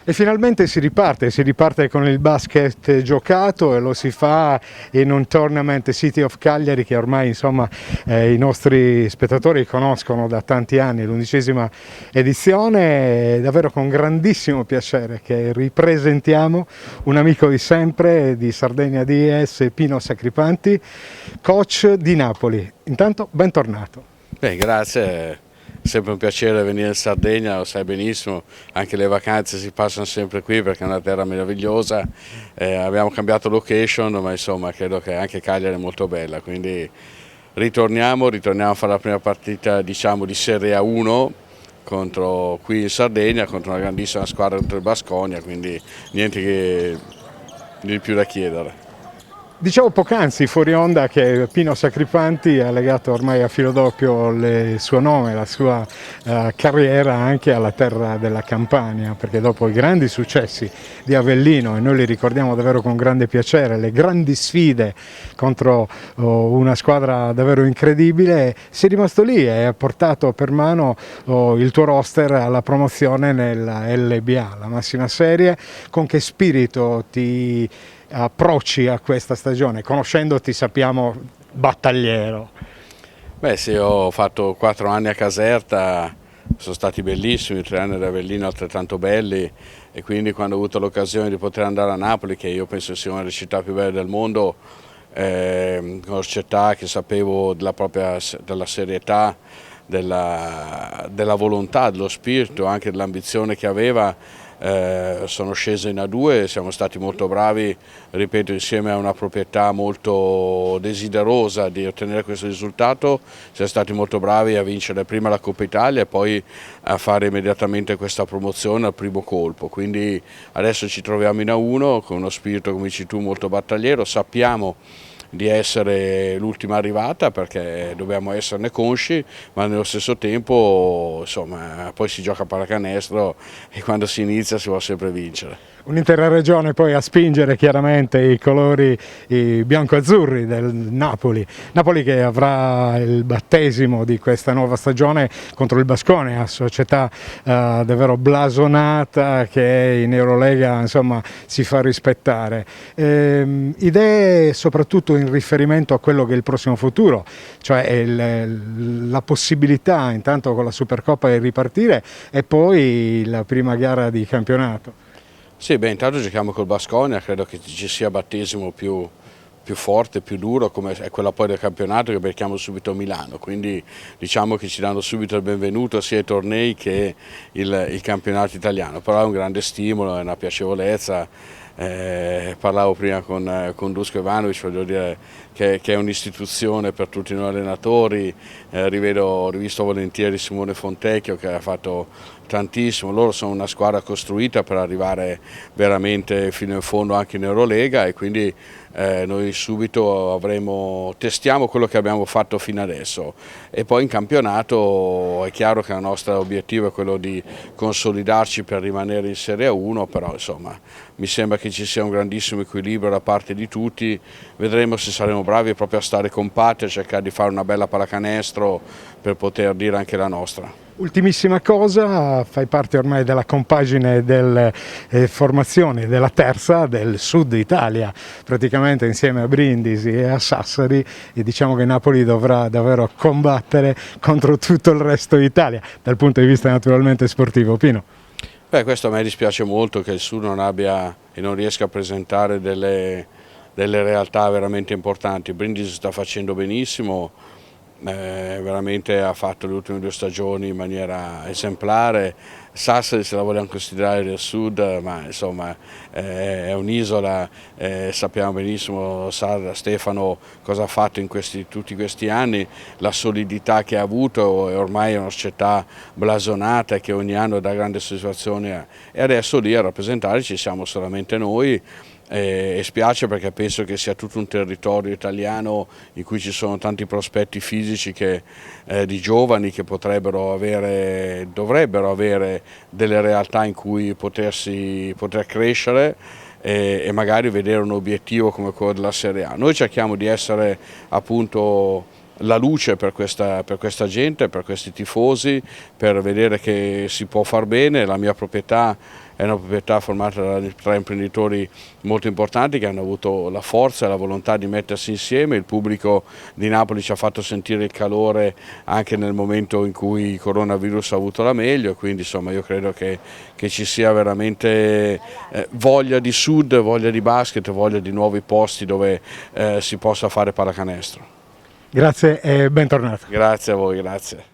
E finalmente si riparte con il basket giocato e lo si fa in un tournament City of Cagliari che ormai insomma i nostri spettatori conoscono da tanti anni, l'11ª edizione, è davvero con grandissimo piacere che ripresentiamo un amico di sempre di Sardegna DS, Pino Sacripanti, coach di Napoli. Intanto bentornato. Beh, grazie, è sempre un piacere venire in Sardegna, lo sai benissimo, anche le vacanze si passano sempre qui perché è una terra meravigliosa, abbiamo cambiato location, ma insomma credo che anche Cagliari è molto bella, quindi ritorniamo a fare la prima partita, diciamo, di Serie A1 qui in Sardegna contro una grandissima squadra contro il Baskonia, quindi niente di più da chiedere. Dicevo poc'anzi fuori onda che Pino Sacripanti ha legato ormai a filo doppio il suo nome, la sua carriera anche alla terra della Campania, perché dopo i grandi successi di Avellino, e noi li ricordiamo davvero con grande piacere, le grandi sfide contro una squadra davvero incredibile, sei rimasto lì e ha portato per mano il tuo roster alla promozione nella LBA, la massima serie. Con che spirito ti approcci a questa stagione? Conoscendoti sappiamo battagliero. Beh sì, ho fatto 4 anni a Caserta, sono stati bellissimi, 3 anni ad Avellino altrettanto belli, e quindi quando ho avuto l'occasione di poter andare a Napoli, che io penso sia una delle città più belle del mondo, una città che sapevo della serietà, della volontà, dello spirito, anche dell'ambizione che aveva, sono sceso in A2 e siamo stati molto bravi, ripeto, insieme a una proprietà molto desiderosa di ottenere questo risultato, siamo stati molto bravi a vincere prima la Coppa Italia e poi a fare immediatamente questa promozione al primo colpo. Quindi adesso ci troviamo in A1 con uno spirito, come dici tu, molto battagliero, sappiamo di essere l'ultima arrivata perché dobbiamo esserne consci, ma nello stesso tempo insomma poi si gioca a pallacanestro e quando si inizia si vuole sempre vincere. Un'intera regione poi a spingere chiaramente i colori bianco-azzurri del Napoli. Napoli che avrà il battesimo di questa nuova stagione contro il Baskonia, società davvero blasonata che in Eurolega insomma si fa rispettare. Idee soprattutto in riferimento a quello che è il prossimo futuro, cioè la possibilità intanto con la Supercoppa di ripartire e poi la prima gara di campionato. Sì, beh, intanto giochiamo col Baskonia, credo che ci sia battesimo più forte, più duro, come è quella poi del campionato, che becchiamo subito a Milano, quindi diciamo che ci danno subito il benvenuto sia ai tornei che il campionato italiano, però è un grande stimolo, è una piacevolezza. Parlavo prima con Dusko Ivanovic, voglio dire che è un'istituzione per tutti noi allenatori, ho rivisto volentieri Simone Fontecchio che ha fatto tantissimo, loro sono una squadra costruita per arrivare veramente fino in fondo anche in Eurolega e quindi noi subito testiamo quello che abbiamo fatto fino adesso e poi in campionato è chiaro che il nostro obiettivo è quello di consolidarci per rimanere in Serie A1, però insomma mi sembra che ci sia un grandissimo equilibrio da parte di tutti, vedremo se saremo bravi proprio a stare compatti, a cercare di fare una bella pallacanestro per poter dire anche la nostra. Ultimissima cosa, fai parte ormai della compagine delle formazioni della terza del sud Italia, praticamente insieme a Brindisi e a Sassari, e diciamo che Napoli dovrà davvero combattere contro tutto il resto d'Italia, dal punto di vista naturalmente sportivo. Pino? Beh, questo a me dispiace molto che il sud non abbia e non riesca a presentare delle realtà veramente importanti. Brindisi sta facendo benissimo. Veramente ha fatto le ultime 2 stagioni in maniera esemplare. Sassari se la vogliamo considerare del sud, ma insomma è un'isola, sappiamo benissimo Stefano cosa ha fatto in tutti questi anni, la solidità che ha avuto, e ormai è una società blasonata che ogni anno dà grande soddisfazione e adesso lì a rappresentare ci siamo solamente noi. E spiace perché penso che sia tutto un territorio italiano in cui ci sono tanti prospetti fisici di giovani che dovrebbero avere delle realtà in cui poter crescere e magari vedere un obiettivo come quello della Serie A. Noi cerchiamo di essere appunto la luce per questa gente, per questi tifosi, per vedere che si può far bene. La mia proprietà è una proprietà formata da 3 imprenditori molto importanti che hanno avuto la forza e la volontà di mettersi insieme. Il pubblico di Napoli ci ha fatto sentire il calore anche nel momento in cui il coronavirus ha avuto la meglio, quindi insomma io credo che ci sia veramente voglia di sud, voglia di basket, voglia di nuovi posti dove si possa fare pallacanestro. Grazie e bentornato. Grazie a voi, grazie.